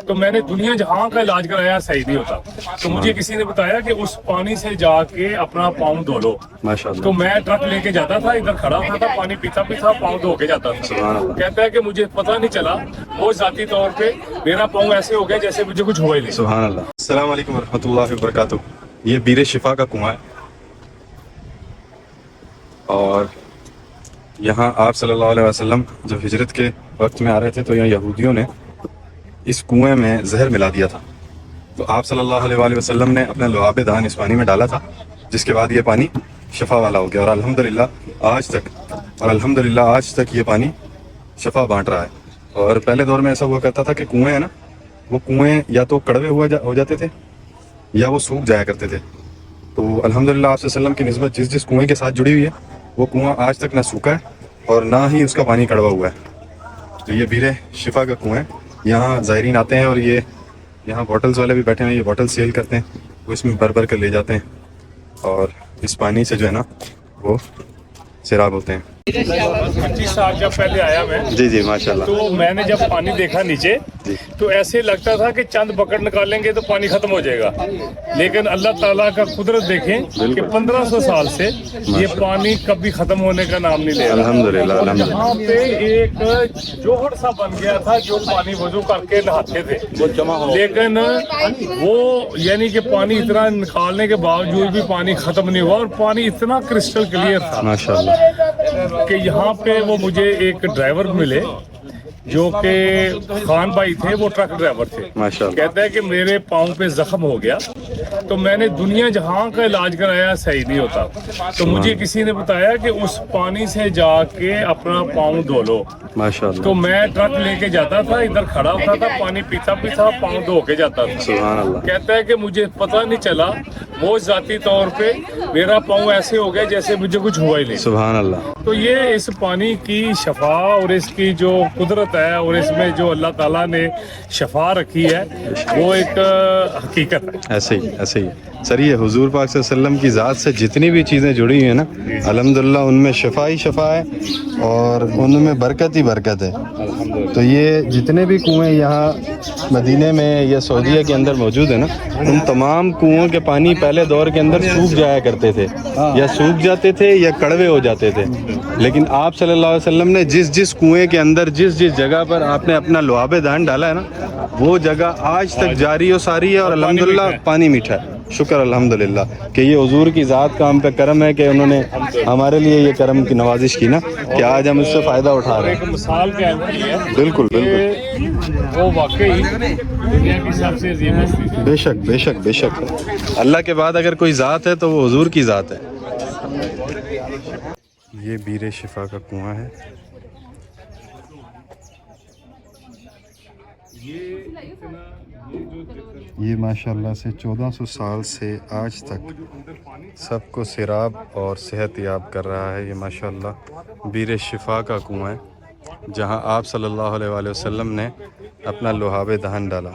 تو میں نے دنیا جہاں کا علاج کرایا صحیح نہیں ہوتا. تو مجھے کسی نے بتایا کہ اس پانی سے جا کے اپنا پاؤں دھو لو. تو میں ٹرک لے کے جاتا تھا, ادھر کھڑا ہوتا تھا, پانی پیتا پیتا پاؤں دھو کے جاتا تھا. کہتا ہے کہ مجھے پتہ نہیں چلا, وہ ذاتی طور پہ میرا پاؤں ایسے ہو گیا جیسے مجھے کچھ ہوا ہی نہیں. سبحان اللہ. السلام علیکم ورحمۃ اللہ وبرکاتہ. یہ بیر شفا کا کنواں ہے, اور یہاں آپ صلی اللہ علیہ وسلم جب ہجرت کے وقت میں آ رہے تھے تو یہاں یہودیوں نے اس کنویں میں زہر ملا دیا تھا. تو آپ صلی اللہ علیہ وآلہ وسلم نے اپنا لعاب دہن اس پانی میں ڈالا تھا, جس کے بعد یہ پانی شفا والا ہو گیا, اور الحمدللہ آج تک یہ پانی شفا بانٹ رہا ہے. اور پہلے دور میں ایسا ہوا کرتا تھا کہ کنویں ہیں نا, وہ کنویں یا تو کڑوے ہو جاتے تھے یا وہ سوکھ جایا کرتے تھے. تو الحمدللہ آپ صلی اللہ علیہ وسلم کی نسبت جس کنویں کے ساتھ جڑی ہوئی ہے, وہ کنواں آج تک نہ سوکھا ہے اور نہ ہی اس کا پانی کڑوا ہوا ہے. تو یہ بیر شفا کا کنواں ہے. یہاں زائرین آتے ہیں اور یہ یہاں بوٹلز والے بھی بیٹھے ہیں, یہ بوٹل سیل کرتے ہیں, وہ اس میں بھر کر لے جاتے ہیں, اور اس پانی سے جو ہے نا وہ سیراب ہوتے ہیں. 25 سال جب پہلے آیا میں, جی ماشاءاللہ. تو میں نے جب پانی دیکھا نیچے تو ایسے لگتا تھا کہ چند بکٹ نکالیں گے تو پانی ختم ہو جائے گا, لیکن اللہ تعالیٰ کا قدرت دیکھیں کہ 1500 سال سے یہ پانی کبھی ختم ہونے کا نام نہیں لے رہا. الحمدللہ. یہاں پہ ایک جوہر سا بن گیا تھا جو پانی وضو کر کے نہاتے تھے, لیکن وہ یعنی کہ پانی اتنا نکالنے کے باوجود بھی پانی ختم نہیں ہوا, اور پانی اتنا کرسٹل کلیئر تھا ماشاءاللہ کہ یہاں پہ وہ مجھے ایک ڈرائیور ملے جو کہ خان بھائی تھے, وہ ٹرک ڈرائیور تھے. کہتا ہے کہ میرے پاؤں پہ زخم ہو گیا, تو میں نے دنیا جہاں کا علاج کرایا صحیح نہیں ہوتا. تو مجھے کسی نے بتایا کہ اس پانی سے جا کے اپنا پاؤں دھو لو. ماشاءاللہ. تو میں ٹرک لے کے جاتا تھا, ادھر کھڑا ہوتا تھا, پانی پیتا پیتا پاؤں دھو کے جاتا تھا. سبحان اللہ. کہتا ہے کہ مجھے پتہ نہیں چلا, وہ ذاتی طور پہ میرا پاؤں ایسے ہو گیا جیسے مجھے کچھ ہوا ہی نہیں. سبحان اللہ. تو یہ اس پانی کی شفا اور اس کی جو قدرت ہے اور اس میں جو اللہ تعالیٰ نے شفا رکھی ہے, وہ ایک حقیقت ہے. ایسے ہی سر, یہ حضور پاک صلی اللہ علیہ وسلم کی ذات سے جتنی بھی چیزیں جڑی ہوئی ہیں نا, الحمدللہ ان میں شفا ہی شفا ہے اور ان میں برکت ہی برکت ہے. تو یہ جتنے بھی کنویں یہاں مدینے میں یا سعودیہ کے اندر موجود ہیں نا, ان تمام کنوؤں کے پانی پہلے دور کے اندر سوکھ جایا کرتے تھے, یا سوکھ جاتے تھے یا کڑوے ہو جاتے تھے. لیکن آپ صلی اللہ علیہ وسلم نے جس کنویں کے اندر جس جگہ پر آپ نے اپنا لعاب دہن ڈالا ہے نا, وہ جگہ آج تک جاری و ساری ہے, اور الحمدللہ پانی میٹھا ہے. شکر الحمدللہ کہ یہ حضور کی ذات کا ہم پہ کرم ہے کہ انہوں نے ہمارے لیے یہ کرم کی نوازش کی نا, کہ آج ہم اس سے فائدہ اٹھا رہے ہیں. ایک مثال قائم کی ہے. بالکل وہ واقعی دنیا کی سب سے عظیم ہستی ہے. بے شک. اللہ کے بعد اگر کوئی ذات ہے تو وہ حضور کی ذات ہے. یہ بیر شفا کا کنواں ہے. یہ ماشاءاللہ سے 1400 سال سے آج تک سب کو سیراب اور صحت یاب کر رہا ہے. یہ ماشاءاللہ بیر شفا کا کنواں ہے, جہاں آپ صلی اللہ علیہ وآلہ وسلم نے اپنا لعاب دہن ڈالا.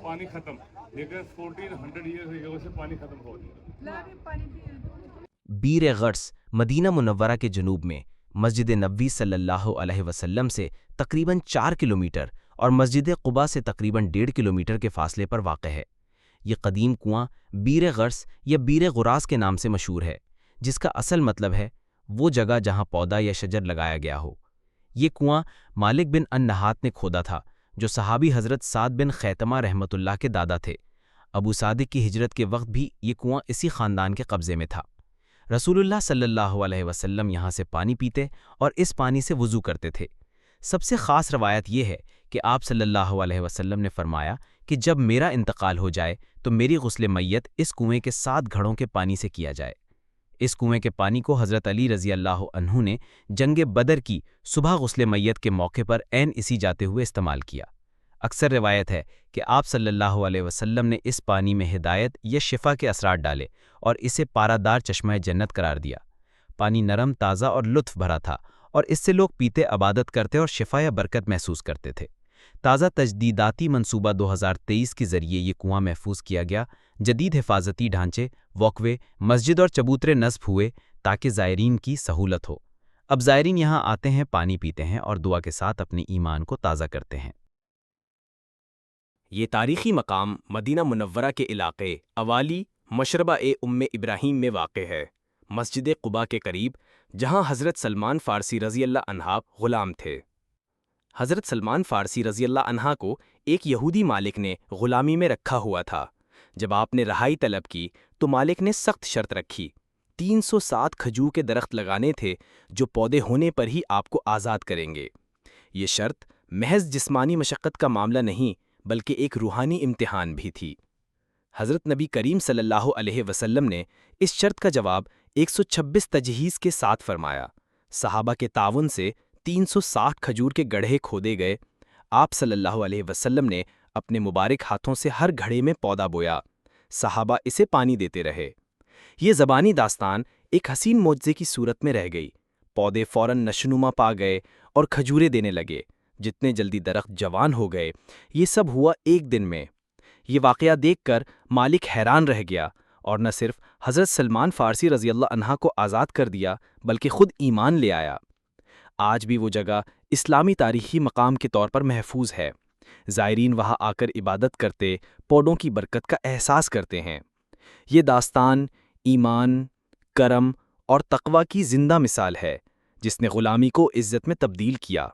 پانی ختم, لیکن 1400 ایئر سے پانی ختم ہو گیا. بیر غرس مدینہ منورہ کے جنوب میں مسجد نبوی صلی اللہ علیہ وسلم سے تقریباً 4 کلومیٹر اور مسجد قباء سے تقریباً 1.5 کلومیٹر کے فاصلے پر واقع ہے. یہ قدیم کنواں بیر غرس یا بیر غراس کے نام سے مشہور ہے, جس کا اصل مطلب ہے وہ جگہ جہاں پودا یا شجر لگایا گیا ہو. یہ کنواں مالک بن النحات نے کھودا تھا, جو صحابی حضرت سعد بن خیثمہ رحمۃ اللہ کے دادا تھے. ابو صادق کی ہجرت کے وقت بھی یہ کنواں اسی خاندان کے قبضے میں تھا. رسول اللہ صلی اللہ علیہ وسلم یہاں سے پانی پیتے اور اس پانی سے وضو کرتے تھے. سب سے خاص روایت یہ ہے کہ آپ صلی اللہ علیہ وسلم نے فرمایا کہ جب میرا انتقال ہو جائے تو میری غسل میت اس کنویں کے 7 گھڑوں کے پانی سے کیا جائے. اس کنویں کے پانی کو حضرت علی رضی اللہ عنہ نے جنگ بدر کی صبح غسل میت کے موقع پر عین اسی جاتے ہوئے استعمال کیا. اکثر روایت ہے کہ آپ صلی اللہ علیہ وسلم نے اس پانی میں ہدایت یا شفا کے اثرات ڈالے اور اسے پارادار چشمہ جنت قرار دیا. پانی نرم, تازہ اور لطف بھرا تھا, اور اس سے لوگ پیتے, عبادت کرتے اور شفا یا برکت محسوس کرتے تھے. تازہ تجدیداتی منصوبہ 2023 کے ذریعے یہ کنواں محفوظ کیا گیا. جدید حفاظتی ڈھانچے, واک وے, مسجد اور چبوترے نصب ہوئے تاکہ زائرین کی سہولت ہو. اب زائرین یہاں آتے ہیں, پانی پیتے ہیں اور دعا کے ساتھ اپنے ایمان کو تازہ کرتے ہیں. یہ تاریخی مقام مدینہ منورہ کے علاقے اوالی مشربہ ام ابراہیم میں واقع ہے، مسجد قباء کے قریب، جہاں حضرت سلمان فارسی رضی اللہ عنہ غلام تھے۔ حضرت سلمان فارسی رضی اللہ عنہ کو ایک یہودی مالک نے غلامی میں رکھا ہوا تھا۔ جب آپ نے رہائی طلب کی تو مالک نے سخت شرط رکھی، 307 کھجور کے درخت لگانے تھے جو پودے ہونے پر ہی آپ کو آزاد کریں گے۔ یہ شرط محض جسمانی مشقت کا معاملہ نہیں بلکہ ایک روحانی امتحان بھی تھی۔ حضرت نبی کریم صلی اللہ علیہ وسلم نے اس شرط کا جواب 126 تجہیز کے ساتھ فرمایا۔ صحابہ کے تعاون سے 360 کھجور کے گڑھے کھودے گئے۔ آپ صلی اللہ علیہ وسلم نے اپنے مبارک ہاتھوں سے ہر گھڑے میں پودا بویا، صحابہ اسے پانی دیتے رہے۔ یہ زبانی داستان ایک حسین معجزے کی صورت میں رہ گئی۔ پودے فوراً نشوونما پا گئے اور کھجوریں دینے لگے۔ جتنے جلدی درخت جوان ہو گئے، یہ سب ہوا ایک دن میں۔ یہ واقعہ دیکھ کر مالک حیران رہ گیا اور نہ صرف حضرت سلمان فارسی رضی اللہ عنہ کو آزاد کر دیا بلکہ خود ایمان لے آیا۔ آج بھی وہ جگہ اسلامی تاریخی مقام کے طور پر محفوظ ہے۔ زائرین وہاں آ کر عبادت کرتے، پودوں کی برکت کا احساس کرتے ہیں۔ یہ داستان ایمان، کرم اور تقوی کی زندہ مثال ہے جس نے غلامی کو عزت میں تبدیل کیا۔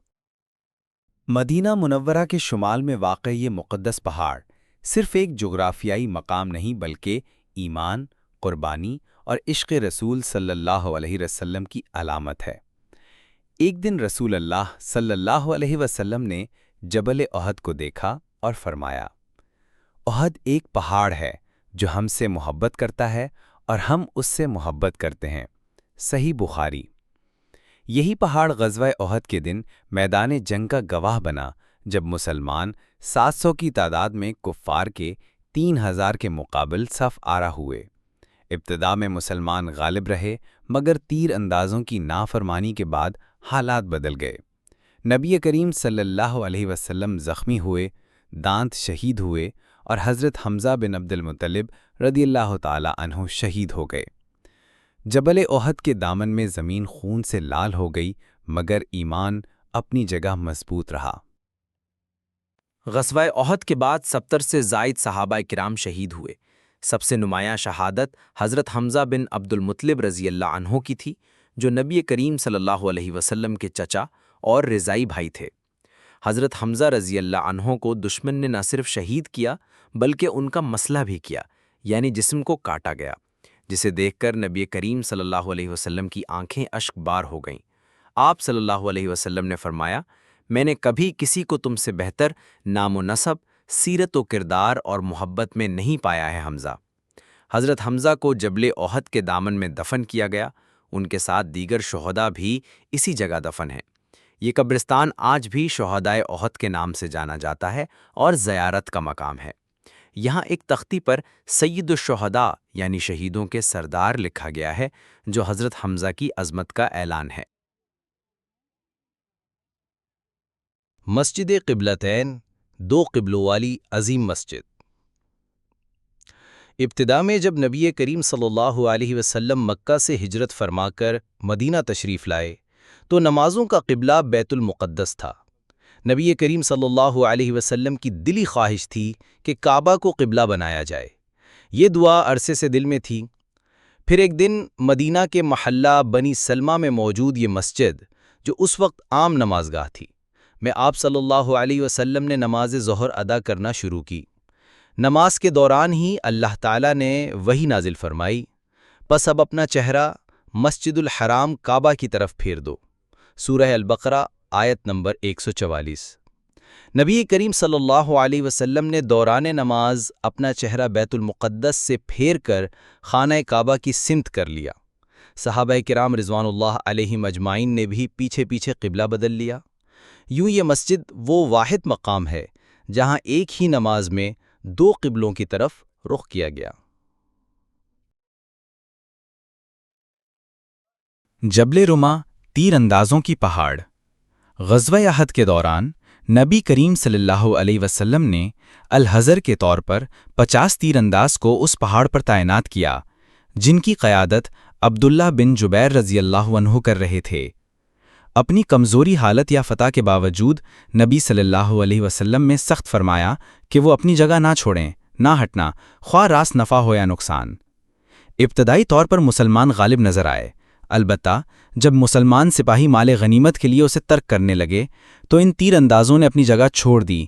مدینہ منورہ کے شمال میں واقع یہ مقدس پہاڑ صرف ایک جغرافیائی مقام نہیں بلکہ ایمان، قربانی اور عشق رسول صلی اللہ علیہ وسلم کی علامت ہے۔ ایک دن رسول اللہ صلی اللہ علیہ وسلم نے جبل احد کو دیکھا اور فرمایا، احد ایک پہاڑ ہے جو ہم سے محبت کرتا ہے اور ہم اس سے محبت کرتے ہیں۔ صحیح بخاری۔ یہی پہاڑ غزوہ احد کے دن میدان جنگ کا گواہ بنا جب مسلمان 700 کی تعداد میں کفار کے 3000 کے مقابل صف آرا ہوئے۔ ابتدا میں مسلمان غالب رہے مگر تیر اندازوں کی نافرمانی کے بعد حالات بدل گئے۔ نبی کریم صلی اللہ علیہ وسلم زخمی ہوئے، دانت شہید ہوئے اور حضرت حمزہ بن عبد المطلب رضی اللہ تعالی عنہ شہید ہو گئے۔ جبل احد کے دامن میں زمین خون سے لال ہو گئی مگر ایمان اپنی جگہ مضبوط رہا۔ غزوہ احد کے بعد 70 سے زائد صحابہ کرام شہید ہوئے۔ سب سے نمایاں شہادت حضرت حمزہ بن عبد المطلب رضی اللہ عنہ کی تھی، جو نبی کریم صلی اللہ علیہ وسلم کے چچا اور رضائی بھائی تھے۔ حضرت حمزہ رضی اللہ عنہ کو دشمن نے نہ صرف شہید کیا بلکہ ان کا مسلح بھی کیا، یعنی جسم کو کاٹا گیا، جسے دیکھ کر نبی کریم صلی اللہ علیہ وسلم کی آنکھیں اشک بار ہو گئیں۔ آپ صلی اللہ علیہ وسلم نے فرمایا، میں نے کبھی کسی کو تم سے بہتر نام و نسب، سیرت و کردار اور محبت میں نہیں پایا ہے حمزہ۔ حضرت حمزہ کو جبل احد کے دامن میں دفن کیا گیا، ان کے ساتھ دیگر شہداء بھی اسی جگہ دفن ہیں۔ یہ قبرستان آج بھی شہدائے احد کے نام سے جانا جاتا ہے اور زیارت کا مقام ہے۔ یہاں ایک تختی پر سید الشہداء یعنی شہیدوں کے سردار لکھا گیا ہے، جو حضرت حمزہ کی عظمت کا اعلان ہے۔ مسجد قبلتین، دو قبلوں والی عظیم مسجد۔ ابتدا میں جب نبی کریم صلی اللہ علیہ وسلم مکہ سے ہجرت فرما کر مدینہ تشریف لائے تو نمازوں کا قبلہ بیت المقدس تھا۔ نبی کریم صلی اللہ علیہ وسلم کی دلی خواہش تھی کہ کعبہ کو قبلہ بنایا جائے۔ یہ دعا عرصے سے دل میں تھی۔ پھر ایک دن مدینہ کے محلہ بنی سلمہ میں موجود یہ مسجد، جو اس وقت عام نماز گاہ تھی، میں آپ صلی اللہ علیہ وسلم نے نماز ظہر ادا کرنا شروع کی۔ نماز کے دوران ہی اللہ تعالیٰ نے وحی نازل فرمائی، پس اب اپنا چہرہ مسجد الحرام کعبہ کی طرف پھیر دو۔ سورہ البقرہ آیت نمبر 144۔ نبی کریم صلی اللہ علیہ وسلم نے دوران نماز اپنا چہرہ بیت المقدس سے پھیر کر خانہ کعبہ کی سمت کر لیا۔ صحابہ کرام رضوان اللہ علیہم اجمعین نے بھی پیچھے پیچھے قبلہ بدل لیا۔ یوں یہ مسجد وہ واحد مقام ہے جہاں ایک ہی نماز میں دو قبلوں کی طرف رخ کیا گیا۔ جبل رما، تیر اندازوں کی پہاڑ۔ غزوہ احد کے دوران نبی کریم صلی اللہ علیہ وسلم نے الحضر کے طور پر 50 تیر انداز کو اس پہاڑ پر تعینات کیا، جن کی قیادت عبداللہ بن جبیر رضی اللہ عنہ کر رہے تھے۔ اپنی کمزوری حالت یا فتح کے باوجود نبی صلی اللہ علیہ وسلم نے سخت فرمایا کہ وہ اپنی جگہ نہ چھوڑیں، نہ ہٹنا، خواہ راست نفع ہو یا نقصان۔ ابتدائی طور پر مسلمان غالب نظر آئے، البتہ جب مسلمان سپاہی مال غنیمت کے لیے اسے ترک کرنے لگے تو ان تیر اندازوں نے اپنی جگہ چھوڑ دی۔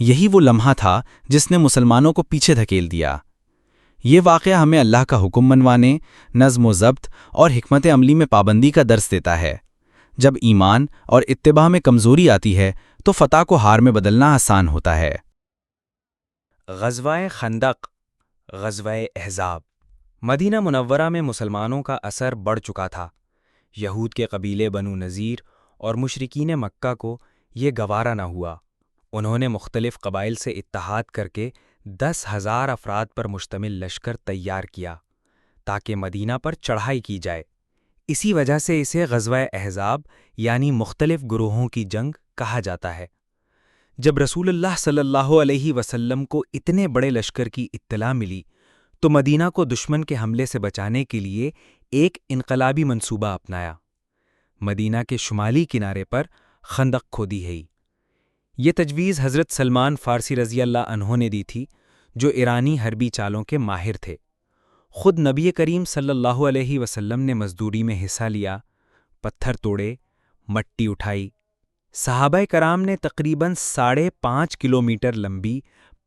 یہی وہ لمحہ تھا جس نے مسلمانوں کو پیچھے دھکیل دیا۔ یہ واقعہ ہمیں اللہ کا حکم منوانے، نظم و ضبط اور حکمت عملی میں پابندی کا درس دیتا ہے۔ جب ایمان اور اتباع میں کمزوری آتی ہے تو فتح کو ہار میں بدلنا آسان ہوتا ہے۔ غزوہ خندق، غزوہ احزاب۔ مدینہ منورہ میں مسلمانوں کا اثر بڑھ چکا تھا۔ یہود کے قبیلے بنو نذیر اور مشرکین مکہ کو یہ گوارا نہ ہوا۔ انہوں نے مختلف قبائل سے اتحاد کر کے 10,000 افراد پر مشتمل لشکر تیار کیا تاکہ مدینہ پر چڑھائی کی جائے۔ اسی وجہ سے اسے غزوہ احزاب یعنی مختلف گروہوں کی جنگ کہا جاتا ہے۔ جب رسول اللہ صلی اللہ علیہ وسلم کو اتنے بڑے لشکر کی اطلاع ملی تو مدینہ کو دشمن کے حملے سے بچانے کے لیے ایک انقلابی منصوبہ اپنایا۔ مدینہ کے شمالی کنارے پر خندق کھودی گئی۔ یہ تجویز حضرت سلمان فارسی رضی اللہ عنہ نے دی تھی، جو ایرانی حربی چالوں کے ماہر تھے۔ خود نبی کریم صلی اللہ علیہ وسلم نے مزدوری میں حصہ لیا، پتھر توڑے، مٹی اٹھائی۔ صحابہ کرام نے تقریباً 5.5 کلومیٹر لمبی،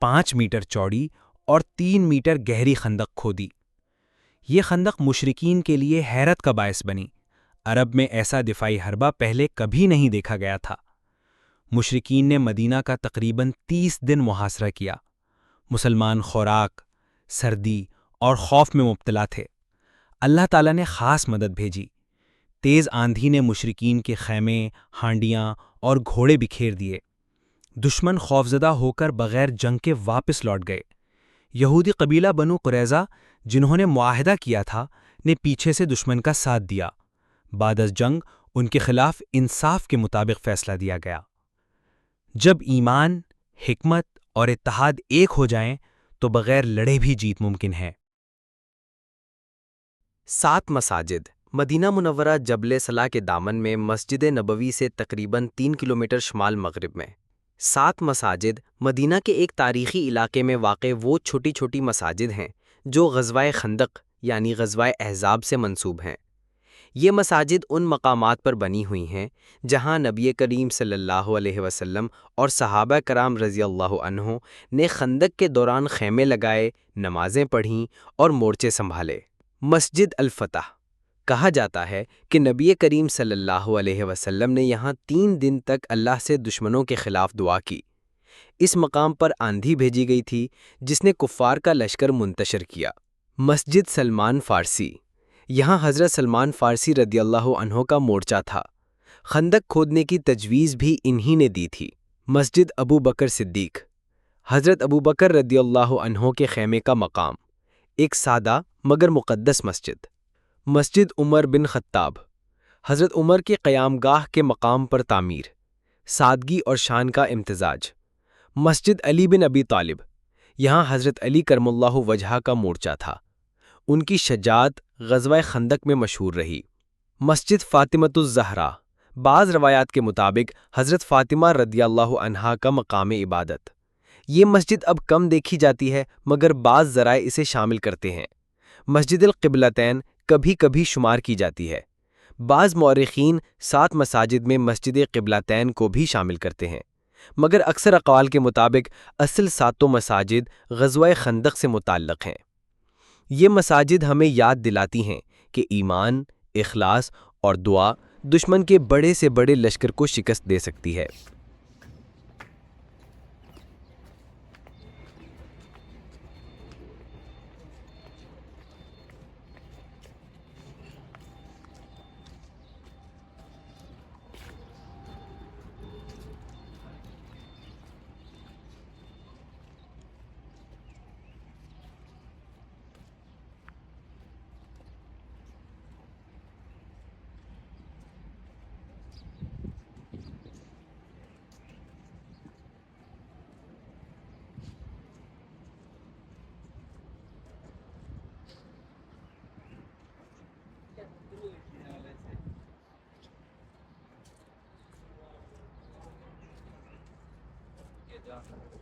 5 میٹر چوڑی اور 3 میٹر گہری خندق کھودی۔ یہ خندق مشرکین کے لیے حیرت کا باعث بنی۔ عرب میں ایسا دفاعی حربہ پہلے کبھی نہیں دیکھا گیا تھا۔ مشرکین نے مدینہ کا تقریباً 30 دن محاصرہ کیا۔ مسلمان خوراک، سردی اور خوف میں مبتلا تھے۔ اللہ تعالیٰ نے خاص مدد بھیجی۔ تیز آندھی نے مشرکین کے خیمے، ہانڈیاں اور گھوڑے بکھیر دیے۔ دشمن خوفزدہ ہو کر بغیر جنگ کے واپس لوٹ گئے۔ یہودی قبیلہ بنو قریظہ، جنہوں نے معاہدہ کیا تھا، نے پیچھے سے دشمن کا ساتھ دیا۔ بعد از جنگ ان کے خلاف انصاف کے مطابق فیصلہ دیا گیا۔ جب ایمان، حکمت اور اتحاد ایک ہو جائیں تو بغیر لڑے بھی جیت ممکن ہے۔ 7 مساجد۔ مدینہ منورہ جبل صلاح کے دامن میں مسجد نبوی سے تقریباً 3 کلومیٹر شمال مغرب میں۔ 7 مساجد مدینہ کے ایک تاریخی علاقے میں واقع وہ چھوٹی چھوٹی مساجد ہیں جو غزوہ خندق یعنی غزوہ احزاب سے منسوب ہیں۔ یہ مساجد ان مقامات پر بنی ہوئی ہیں جہاں نبی کریم صلی اللہ علیہ وسلم اور صحابہ کرام رضی اللہ عنہ نے خندق کے دوران خیمے لگائے، نمازیں پڑھیں اور مورچے سنبھالے۔ مسجد الفتح۔ کہا جاتا ہے کہ نبی کریم صلی اللہ علیہ وسلم نے یہاں 3 دن تک اللہ سے دشمنوں کے خلاف دعا کی۔ اس مقام پر آندھی بھیجی گئی تھی جس نے کفار کا لشکر منتشر کیا۔ مسجد سلمان فارسی۔ یہاں حضرت سلمان فارسی رضی اللہ عنہ کا مورچہ تھا۔ خندق کھودنے کی تجویز بھی انہی نے دی تھی۔ مسجد ابو بکر صدیق۔ حضرت ابو بکر رضی اللہ عنہ کے خیمے کا مقام، ایک سادہ مگر مقدس مسجد۔ مسجد عمر بن خطاب۔ حضرت عمر کے قیام گاہ کے مقام پر تعمیر، سادگی اور شان کا امتزاج۔ مسجد علی بن ابی طالب۔ یہاں حضرت علی کرم اللہ وجہہ کا مورچہ تھا۔ ان کی شجاعت غزوہ خندق میں مشہور رہی۔ مسجد فاطمۃ الزہرا۔ بعض روایات کے مطابق حضرت فاطمہ رضی اللہ عنہا کا مقام عبادت۔ یہ مسجد اب کم دیکھی جاتی ہے مگر بعض ذرائع اسے شامل کرتے ہیں۔ مسجد القبلتین کبھی کبھی شمار کی جاتی ہے۔ بعض مورخین 7 مساجد میں مسجد قبلتین کو بھی شامل کرتے ہیں، مگر اکثر اقوال کے مطابق اصل 7 مساجد غزوہ خندق سے متعلق ہیں۔ یہ مساجد ہمیں یاد دلاتی ہیں کہ ایمان، اخلاص اور دعا دشمن کے بڑے سے بڑے لشکر کو شکست دے سکتی ہے۔ جا